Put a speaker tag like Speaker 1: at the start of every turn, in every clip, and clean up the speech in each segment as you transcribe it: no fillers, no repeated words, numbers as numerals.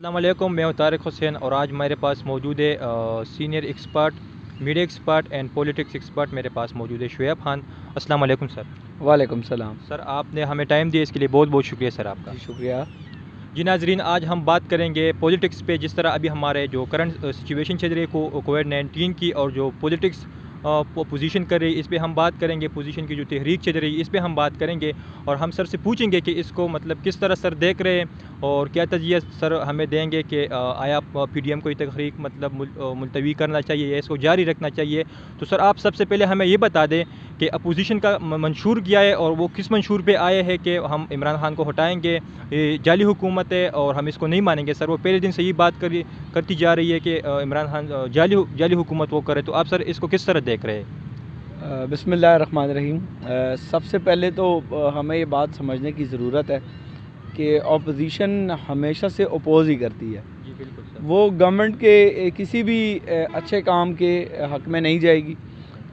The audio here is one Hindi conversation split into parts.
Speaker 1: अस्सलाम वालेकुम, मैं हूं तारिक हुसैन और आज मेरे पास मौजूद है senior expert, media expert and politics expert मेरे पास मौजूद है शुएब खान। अस्सलाम वालेकुम सर।
Speaker 2: वालेकुम सलाम।
Speaker 1: सर आपने हमें टाइम दिया, इसके लिए बहुत बहुत शुक्रिया सर आपका।
Speaker 2: जी शुक्रिया।
Speaker 1: जी नाजरीन, आज हम बात करेंगे पॉलिटिक्स पे। जिस तरह अभी हमारे जो करंट सिचुएशन चल रही है कोविड-19 की और जो पॉलिटिक्स पोजीशन कर रही है, इस पे हम बात करेंगे। पोजीशन की जो तहरीक चल रही है इस पे हम बात करेंगे और हम सर से पूछेंगे कि इसको मतलब किस तरह सर देख रहे हैं और क्या तजिया सर हमें देंगे कि आया पीडीएम को ये तहरीक मतलब मुलतवी करना चाहिए या इसको जारी रखना चाहिए। तो सर आप सबसे पहले हमें ये बता दें कि अपोजिशन का मंशूर क्या है और वो किस मंशूर पे आए हैं कि हम इमरान खान को हटाएंगे, ये जाली हुकूमत है और हम इसको नहीं मानेंगे। सर वो पहले दिन से ही बात करती जा रही है कि इमरान खान जाली हुकूमत वो करे। तो आप सर इसको किस तरह देख रहे हैं?
Speaker 2: बिस्मिल्लाहिर्रहमानिर्रहीम। सबसे पहले तो हमें ये बात समझने की ज़रूरत है कि अपोजिशन हमेशा से अपोज़ ही करती है।
Speaker 1: जी बिल्कुल सर।
Speaker 2: वो गवर्नमेंट के किसी भी अच्छे काम के हक़ में नहीं जाएगी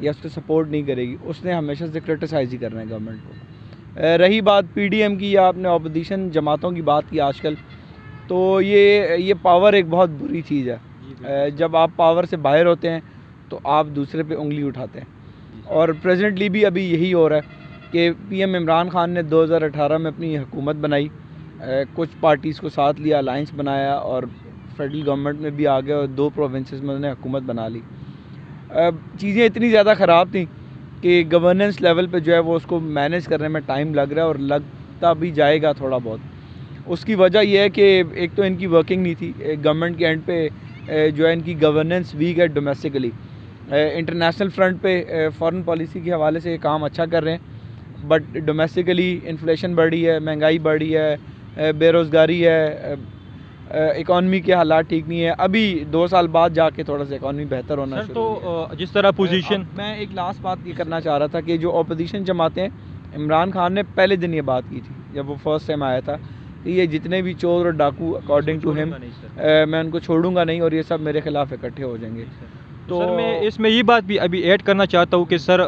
Speaker 2: या उसको सपोर्ट नहीं करेगी। उसने हमेशा से क्रिटिसाइज़ ही करना है गवर्नमेंट को। रही बात पीडीएम की या आपने अपोजिशन जमातों की बात की आजकल, तो ये पावर एक बहुत बुरी चीज़ है। जब आप पावर से बाहर होते हैं तो आप दूसरे पे उंगली उठाते हैं और प्रेजेंटली भी अभी यही हो रहा है कि पीएम इमरान खान ने 2018 में अपनी हुकूमत बनाई, कुछ पार्टीज़ को साथ लिया, अलाइंस बनाया और फेडरल गवर्नमेंट में भी आ गए और 2 प्रोविंसेस में उन्होंने हुकूमत बना ली। चीज़ें इतनी ज़्यादा ख़राब थी कि गवर्नेंस लेवल पे जो है वो उसको मैनेज करने में टाइम लग रहा है और लगता भी जाएगा थोड़ा बहुत। उसकी वजह यह है कि एक तो इनकी वर्किंग नहीं थी, गवर्नमेंट के एंड पे जो है इनकी गवर्नेंस वीक है डोमेस्टिकली। इंटरनेशनल फ्रंट पे फॉरेन पॉलिसी के हवाले से काम अच्छा कर रहे हैं, बट डोमेस्टिकली इन्फ्लेशन बढ़ी है, महंगाई बढ़ी है, बेरोज़गारी है, इकॉनमी के हालात ठीक नहीं है। अभी 2 साल बाद जाके थोड़ा सा इकॉनमी बेहतर होना
Speaker 1: सर
Speaker 2: शुरू हुई है।
Speaker 1: तो जिस तरह पोजीशन
Speaker 2: मैं एक लास्ट बात ये करना चाह रहा था कि जो अपोजिशन जमातें हैं, इमरान खान ने पहले दिन ये बात की थी जब वो फर्स्ट टाइम आया था कि ये जितने भी चोर और डाकू अकॉर्डिंग टू हिम मैं उनको छोड़ूंगा नहीं और ये सब मेरे खिलाफ इकट्ठे हो जाएंगे।
Speaker 1: तो सर मैं इसमें ये बात भी अभी ऐड करना चाहता हूँ कि सर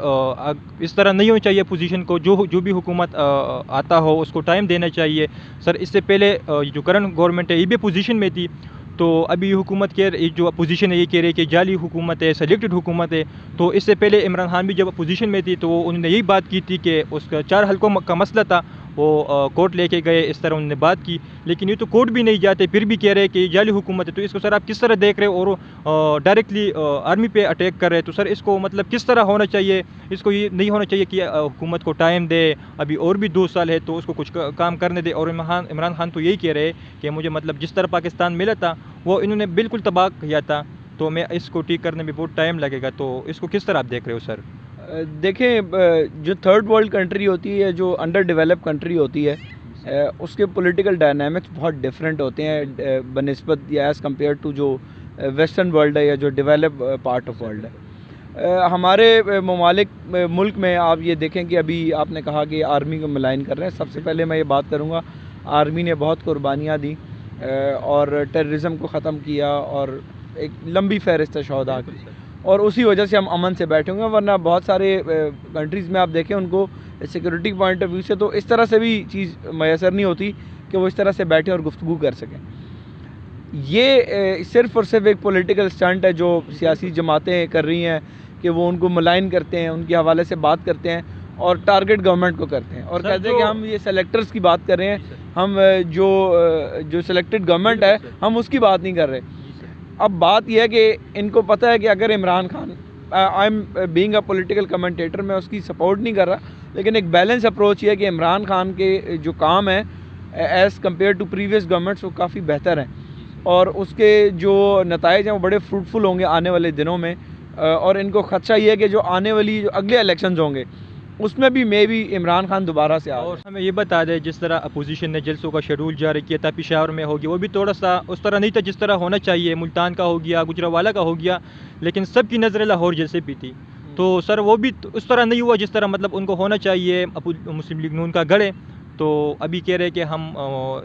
Speaker 1: इस तरह नहीं होनी चाहिए पोजीशन को। जो भी हुकूमत आता हो उसको टाइम देना चाहिए। सर इससे पहले जो करंट गवर्नमेंट है ये भी पोजीशन में थी, तो अभी हुकूमत के ये जो अपोजिशन है ये कह रही है कि जाली हुकूमत है, सेलेक्टेड हुकूमत है। तो इससे पहले इमरान खान भी जब अपोजिशन में थी तो उन्होंने यही बात की थी कि उसका 4 हलकों का मसला था, वो कोर्ट लेके गए, इस तरह उन्होंने बात की। लेकिन ये तो कोर्ट भी नहीं जाते फिर भी कह रहे हैं कि जाली हुकूमत है। तो इसको सर आप किस तरह देख रहे हो और डायरेक्टली आर्मी पे अटैक कर रहे हैं। तो सर इसको मतलब किस तरह होना चाहिए? इसको ये नहीं होना चाहिए कि हुकूमत को टाइम दे, अभी और भी 2 साल है तो उसको कुछ काम करने दे। और इमरान खान तो यही कह रहे हैं कि मुझे मतलब जिस तरह पाकिस्तान मिला था वो इन्होंने बिल्कुल तबाह किया था, तो मैं इसको ठीक करने में बहुत टाइम लगेगा। तो इसको किस तरह आप देख रहे हो सर?
Speaker 2: देखें, जो थर्ड वर्ल्ड कंट्री होती है, जो अंडर डेवलप कंट्री होती है, उसके पॉलिटिकल डायनामिक्स बहुत डिफरेंट होते हैं बनिस्बत या एज़ कम्पेयर टू जो वेस्टर्न वर्ल्ड है या जो डेवलप पार्ट ऑफ वर्ल्ड है। हमारे मुल्क में आप ये देखें कि अभी आपने कहा कि आर्मी को मलाइन कर रहे हैं। सबसे पहले मैं ये बात करूँगा, आर्मी ने बहुत कुर्बानियाँ दी और टेररिज्म को ख़त्म किया और एक लंबी फहरिस्त है शोहदा की, और उसी वजह से हम अमन से बैठे हुए हैं। वरना बहुत सारे कंट्रीज़ में आप देखें उनको सिक्योरिटी पॉइंट ऑफ व्यू से तो इस तरह से भी चीज़ मैसर नहीं होती कि वो इस तरह से बैठें और गुफ्तगू कर सकें। ये सिर्फ़ और सिर्फ एक पॉलिटिकल स्टंट है जो सियासी जमातें कर रही हैं कि वो उनको मलाइन करते हैं, उनके हवाले से बात करते हैं और टारगेट गवर्नमेंट को करते हैं और कहते हैं कि हम ये सेलेक्टर्स की बात कर रहे हैं, हम जो सेलेक्टेड गवर्नमेंट है हम उसकी बात नहीं कर रहे। अब बात यह है कि इनको पता है कि अगर Imran Khan, I am being a political commentator, मैं उसकी सपोर्ट नहीं कर रहा, लेकिन एक बैलेंस अप्रोच ये है कि इमरान खान के जो काम है as compare to previous governments वो काफ़ी बेहतर हैं और उसके जो नताइज हैं वो बड़े फ्रूटफुल होंगे आने वाले दिनों में। और इनको खदशा ये है कि जो आने वाली जो अगले इलेक्शंस होंगे उसमें भी मे भी इमरान खान दोबारा से आ।
Speaker 1: और हमें ये बता दें, जिस तरह अपोजिशन ने जलसों का शेड्यूल जारी किया था, पेशावर में हो गया, वो भी थोड़ा सा उस तरह नहीं था जिस तरह होना चाहिए। मुल्तान का हो गया, गुजरावाला का हो गया, लेकिन सबकी नज़र लाहौर जैसे भी थी। तो सर वो भी उस तरह नहीं हुआ जिस तरह मतलब उनको होना चाहिए। मुस्लिम लीग नून का गढ़ है, तो अभी कह रहे हैं कि हम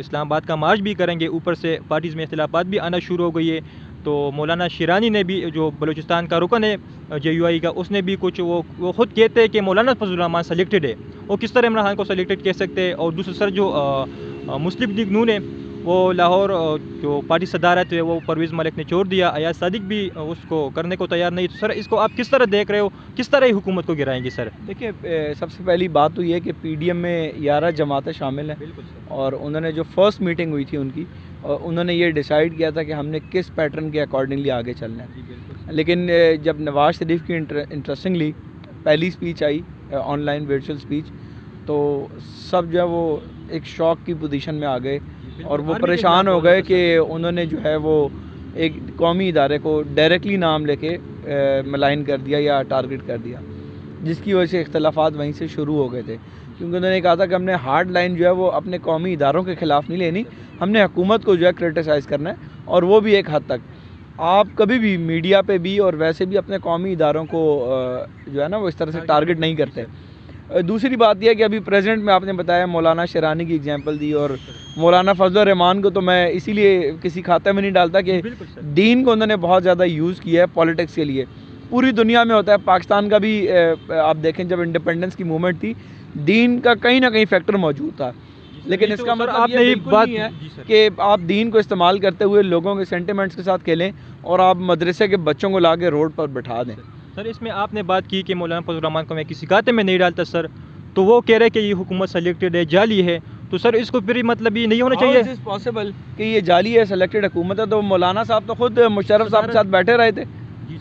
Speaker 1: इस्लामाबाद का मार्च भी करेंगे। ऊपर से पार्टीज़ में इख्तिलाफात भी आना शुरू हो गई है। तो मौलाना शिरानी ने भी, जो बलूचिस्तान का रुकन है JUI का, उसने भी कुछ वो ख़ुद कहते हैं कि मौलाना फजलुर रहमान सेलेक्टेड है। वो किस तरह इमरान खान को सेलेक्टेड कह सकते हैं? और दूसरा सर जो मुस्लिम लीग नून है वो लाहौर जो पार्टी सदारत है वो परवेज़ मलिक ने छोड़ दिया, अयाज सादिक भी उसको करने को तैयार नहीं। तो सर इसको आप किस तरह देख रहे हो, किस तरह हुकूमत को गिराएंगे सर?
Speaker 2: देखिए, सबसे पहली बात तो ये है कि पीडीएम में 11 जमातें शामिल हैं
Speaker 1: बिल्कुल सर।
Speaker 2: और उन्होंने जो फर्स्ट मीटिंग हुई थी उनकी, उन्होंने ये डिसाइड किया था कि हमने किस पैटर्न के अकॉर्डिंगली आगे चलना है।
Speaker 1: जी बिल्कुल।
Speaker 2: लेकिन जब नवाज शरीफ की इंटरेस्टिंगली पहली speech I, online virtual speech, तो सब जो है वो एक शॉक की पोजीशन में आ गए और वो परेशान हो गए कि उन्होंने जो है वो एक कौमी इदारे को डायरेक्टली नाम लेके मलाइन कर दिया या टारगेट कर दिया, जिसकी वजह से इख्तलाफात वहीं से शुरू हो गए थे। क्योंकि उन्होंने कहा था कि हमने हार्ड लाइन जो है वो अपने कौमी इदारों के ख़िलाफ़ नहीं लेनी, हमने हुकूमत को जो है क्रिटिसाइज़ करना है, और वो भी एक हद तक। आप कभी भी मीडिया पे भी और वैसे भी अपने कौमी इदारों को जो है ना वो इस तरह से टारगेट नहीं करते। दूसरी बात यह है कि अभी प्रेजेंट में आपने बताया मौलाना शेरानी की एग्जांपल दी, और मौलाना फजल रहमान को तो मैं इसीलिए किसी खाते में नहीं डालता कि दीन को उन्होंने बहुत ज़्यादा यूज़ किया है पॉलिटिक्स के लिए। पूरी दुनिया में होता है, पाकिस्तान का भी आप देखें जब इंडिपेंडेंस की मूवमेंट थी, दीन का कहीं ना कहीं फैक्टर मौजूद था। लेकिन इसका मतलब ये बिल्कुल नहीं है कि आप दीन को इस्तेमाल करते हुए लोगों के सेंटिमेंट्स के साथ खेलें और आप मदरसे के बच्चों को ला के रोड पर बैठा दें।
Speaker 1: सर इसमें आपने बात की कि मौलाना फजल रहमान को मैं किसी खाते में नहीं डालता सर, तो वो कह रहे हैं कि ये हुकूमत सेलेक्टेड है, जाली है, तो सर इसको फिर मतलब ये नहीं होना चाहिए?
Speaker 2: इज पॉसिबल कि ये जाली है, सेलेक्टेड हुकूमत है? तो मौलाना साहब तो खुद मुशर्रफ साहब के साथ बैठे रहे थे,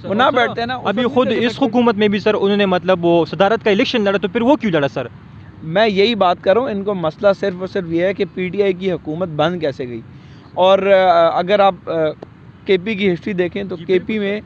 Speaker 2: वो ना बैठते हैं ना।
Speaker 1: अभी खुद इस हुकूमत में भी सर उन्होंने मतलब वो सदारत का इलेक्शन लड़ा, तो फिर वो क्यों लड़ा सर?
Speaker 2: मैं यही बात कर रहा हूँ, इनको मसला सिर्फ और सिर्फ ये है कि पीटीआई की हुकूमत बंद कैसे गई। और अगर आप केपी की हिस्ट्री देखें तो केपी में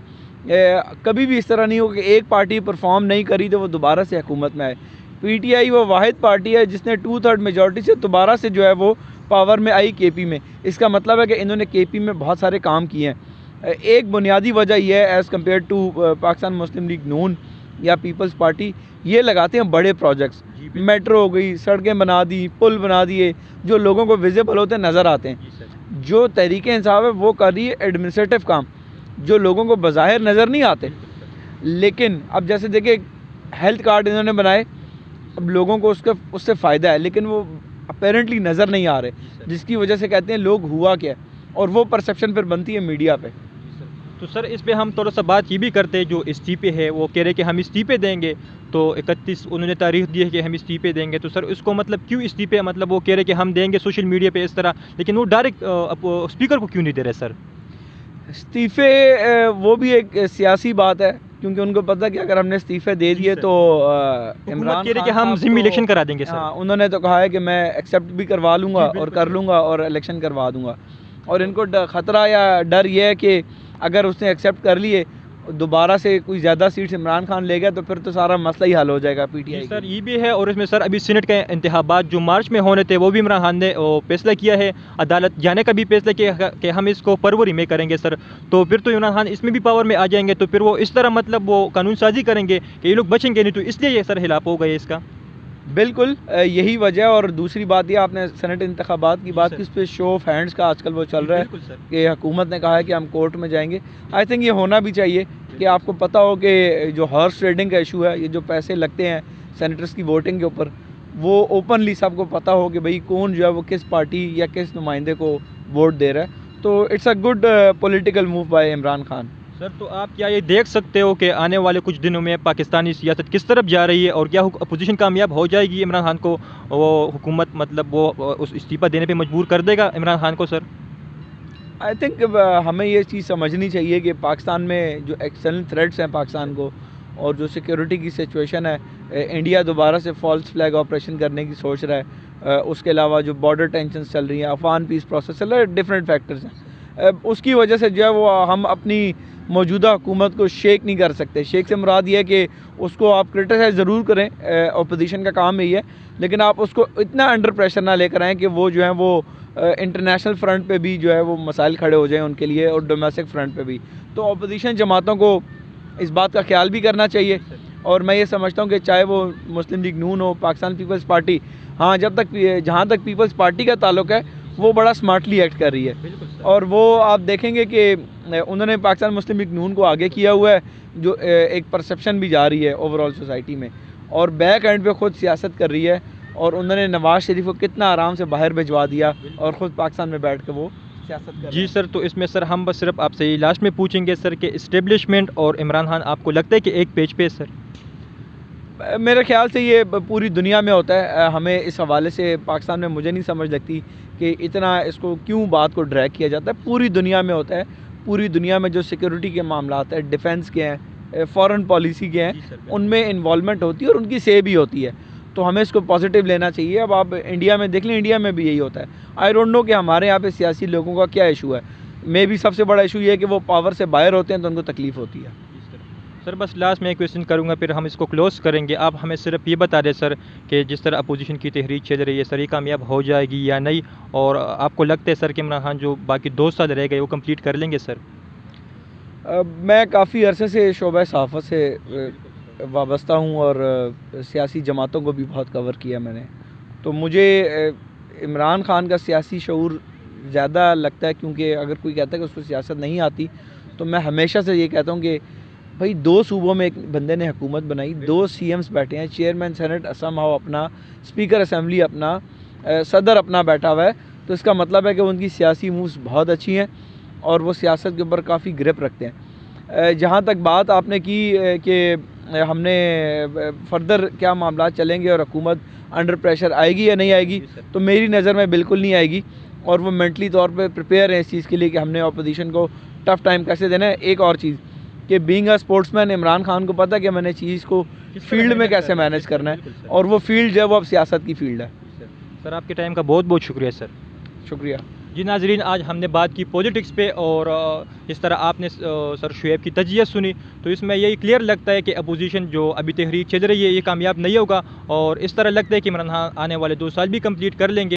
Speaker 2: कभी भी इस तरह नहीं हो कि एक पार्टी परफॉर्म नहीं करी तो वो दोबारा से हुकूमत में आए। पीटीआई वो वाहिद पार्टी है जिसने 2/3 मेजॉरिटी से दोबारा से जो है वो पावर में आई केपी में। इसका मतलब है कि इन्होंने केपी में बहुत सारे काम किए हैं। एक बुनियादी वजह यह है as compare to Pakistan Muslim League Noon या पीपल्स पार्टी, ये लगाते हैं बड़े प्रोजेक्ट्स, मेट्रो हो गई, सड़कें बना दी, पुल बना दिए जो लोगों को विजिबल होते नज़र आते हैं। जो तहरीके इंसाफ है वो कर रही है एडमिनिस्ट्रेटिव काम जो लोगों को बज़ाहिर नज़र नहीं आते। लेकिन अब जैसे देखिए हेल्थ कार्ड इन्होंने बनाए, अब लोगों को उससे फ़ायदा है लेकिन वो अपेरेंटली नज़र नहीं आ रहे, जिसकी वजह से कहते हैं लोग हुआ क्या, और वो परसेप्शन फिर बनती है मीडिया पे।
Speaker 1: तो सर इस पे हम थोड़ा सा बात ये भी करते हैं, जो इस्तीफे है वो कह रहे कि हम इस्तीफे देंगे, तो 31 उन्होंने तारीख दी है कि हम इस्तीफे देंगे। तो सर इसको मतलब क्यों इस्तीफे, मतलब वो कह रहे कि हम देंगे सोशल मीडिया पे इस तरह, लेकिन वो डायरेक्ट स्पीकर को क्यों नहीं दे रहे सर?
Speaker 2: इस्तीफे वो भी एक सियासी बात है, क्योंकि उनको पता है कि अगर हमने इस्तीफे दे दिए तो
Speaker 1: इमरान कह रहे कि हम जिम्मी इलेक्शन करा देंगे सर।
Speaker 2: हाँ, उन्होंने तो कहा है कि मैं एक्सेप्ट भी करवा लूँगा और कर लूँगा और इलेक्शन करवा दूँगा। और इनको ख़तरा या डर ये है कि अगर उसने एक्सेप्ट कर लिए दोबारा से कोई ज़्यादा सीट्स इमरान खान ले गया तो फिर तो सारा मसला ही हल हो जाएगा पीटीआई।
Speaker 1: सर ये भी है, और इसमें सर अभी सीनेट के इंतखाबात जो मार्च में होने थे वो भी इमरान खान ने फैसला किया है, अदालत जाने का भी फैसला किया कि हम इसको फरवरी में करेंगे सर। तो फिर तो इमरान खान इसमें भी पावर में आ जाएंगे, तो फिर वो इस तरह मतलब वो कानून साजी करेंगे कि ये लोग बचेंगे नहीं, तो इसलिए ये सर हिलाफ हो गए इसका।
Speaker 2: बिल्कुल यही वजह। और दूसरी बात ये आपने सेनेट इंतखाबात की बात की, इस पर शो ऑफ हैंड्स का आजकल वो चल रहा है कि हुकूमत ने कहा है कि हम कोर्ट में जाएंगे। आई थिंक ये होना भी चाहिए कि आपको पता हो कि जो हॉर्स ट्रेडिंग का इशू है, ये जो पैसे लगते हैं सेनेटर्स की वोटिंग के ऊपर, वो ओपनली सबको पता हो कि भाई कौन जो है वो किस पार्टी या किस नुमाइंदे को वोट दे रहा है। तो it's a good political move by Imran Khan.
Speaker 1: Sir तो आप क्या ये देख सकते हो कि आने वाले कुछ दिनों में पाकिस्तानी सियासत किस तरफ जा रही है, और क्या अपोजिशन कामयाब हो जाएगी इमरान खान को, वो हुकूमत मतलब वो उस इस्तीफ़ा देने पे मजबूर कर देगा इमरान खान को सर?
Speaker 2: आई थिंक हमें ये चीज़ समझनी चाहिए कि पाकिस्तान में जो एक्सटर्नल थ्रेट्स हैं पाकिस्तान को, और जो सिक्योरिटी की सिचुएशन है, इंडिया दोबारा से फॉल्स फ्लैग ऑपरेशन करने की सोच रहा है, उसके अलावा जो बॉर्डर टेंशन चल रही हैं, अफगान पीस प्रोसेस चल रहा है, डिफरेंट फैक्टर्स हैं, उसकी वजह से जो है वो हम अपनी मौजूदा हुकूमत को शेक नहीं कर सकते। शेक से मुराद ये है कि उसको आप क्रिटिसाइज़ ज़रूर करें, अपोजिशन का काम यही है, लेकिन आप उसको इतना अंडर प्रेशर ना लेकर आएँ कि वो जो है वो इंटरनेशनल फ्रंट पे भी जो है वो मसाइल खड़े हो जाएं उनके लिए, और डोमेस्टिक फ्रंट पे भी। तो अपोजिशन जमातों को इस बात का ख्याल भी करना चाहिए। और मैं ये समझता हूँ कि चाहे वो मुस्लिम लीग नून हो, पाकिस्तान पीपल्स पार्टी, हाँ जहाँ तक पीपल्स पार्टी का ताल्लुक है वो बड़ा स्मार्टली एक्ट कर रही है। और वो आप देखेंगे कि उन्होंने पाकिस्तान मुस्लिम लीग नून को आगे किया हुआ है, जो एक परसेप्शन भी जा रही है ओवरऑल सोसाइटी में, और बैक एंड पे खुद सियासत कर रही है। और उन्होंने नवाज शरीफ को कितना आराम से बाहर भिजवा दिया और ख़ुद पाकिस्तान में बैठ के वो सियासत कर रहे
Speaker 1: जी
Speaker 2: हैं।
Speaker 1: सर, तो इसमें सर हम बस सिर्फ आपसे ये लास्ट में पूछेंगे सर कि इस्टेब्लिशमेंट और इमरान खान आपको लगता है कि एक पेज पे है सर?
Speaker 2: मेरे ख्याल से ये पूरी दुनिया में होता है। हमें इस हवाले से पाकिस्तान में मुझे नहीं समझ लगती कि इतना इसको क्यों बात को ड्रैग किया जाता है। पूरी दुनिया में होता है। पूरी दुनिया में जो सिक्योरिटी के मामलात है, डिफेंस के हैं, फॉरेन पॉलिसी के
Speaker 1: जी सर,
Speaker 2: हैं,
Speaker 1: बिल्कुल।
Speaker 2: उनमें इन्वॉल्वमेंट होती है और उनकी से भी होती है। तो हमें इसको पॉजिटिव लेना चाहिए। अब आप इंडिया में देख लें, इंडिया में भी यही होता है। आई डोंट नो कि हमारे यहाँ पे सियासी लोगों का क्या इशू है। मे भी सबसे बड़ा इशू ये है कि वो पावर से बाहर होते हैं तो उनको तकलीफ़ होती है।
Speaker 1: जी सर, बस लास्ट में एक क्वेश्चन करूंगा, फिर हम इसको क्लोज करेंगे। आप हमें सिर्फ ये बता दें सर कि जिस तरह अपोजिशन की तहरीक चल रही है सर, ये कामयाब हो जाएगी या नहीं, और आपको लगता है सर कि इमरान खान जो बाकी 2 साल रह गए वो कंप्लीट कर लेंगे सर?
Speaker 2: मैं काफ़ी अरसे से शोबा सहाफ़त से वाबस्ता हूँ और सियासी जमातों को भी बहुत कवर किया मैंने। तो मुझे इमरान खान का सियासी शऊर ज़्यादा लगता है, क्योंकि अगर कोई कहता है कि उसको सियासत नहीं आती, तो मैं हमेशा से ये कहता हूँ कि भाई 2 सूबों में एक बंदे ने हुकूमत बनाई, 2 CMs बैठे हैं, चेयरमैन सेनेट असम हाउ अपना, स्पीकर असम्बली अपना, सदर अपना बैठा हुआ है। तो इसका मतलब है कि उनकी सियासी मूव्स बहुत अच्छी हैं और वो सियासत के ऊपर काफ़ी ग्रिप रखते हैं। जहाँ तक बात आपने की कि हमने फर्दर क्या मामला चलेंगे और हुकूमत अंडर प्रेशर आएगी या नहीं आएगी, तो मेरी नज़र में बिल्कुल नहीं आएगी और वो मेंटली तौर पे प्रिपेयर है इस चीज़ के लिए कि हमने अपोजिशन को टफ़ टाइम कैसे देना है। एक और चीज़ कि being a sportsman, Imran Khan को पता है कि मैंने चीज़ को फील्ड में कैसे मैनेज करना है, और वो फील्ड जो है वो अब सियासत की फील्ड है।
Speaker 1: सर आपके टाइम का बहुत बहुत शुक्रिया सर।
Speaker 2: शुक्रिया।
Speaker 1: जी नाजरीन, आज हमने बात की पॉलिटिक्स पे और इस तरह आपने सर शुएब की तजियत सुनी, तो इसमें यही क्लियर लगता है कि अपोजिशन जो अभी तहरीक चल रही है ये कामयाब नहीं होगा, और इस तरह लगता है कि इमरान खान आने वाले 2 साल भी कंप्लीट कर लेंगे।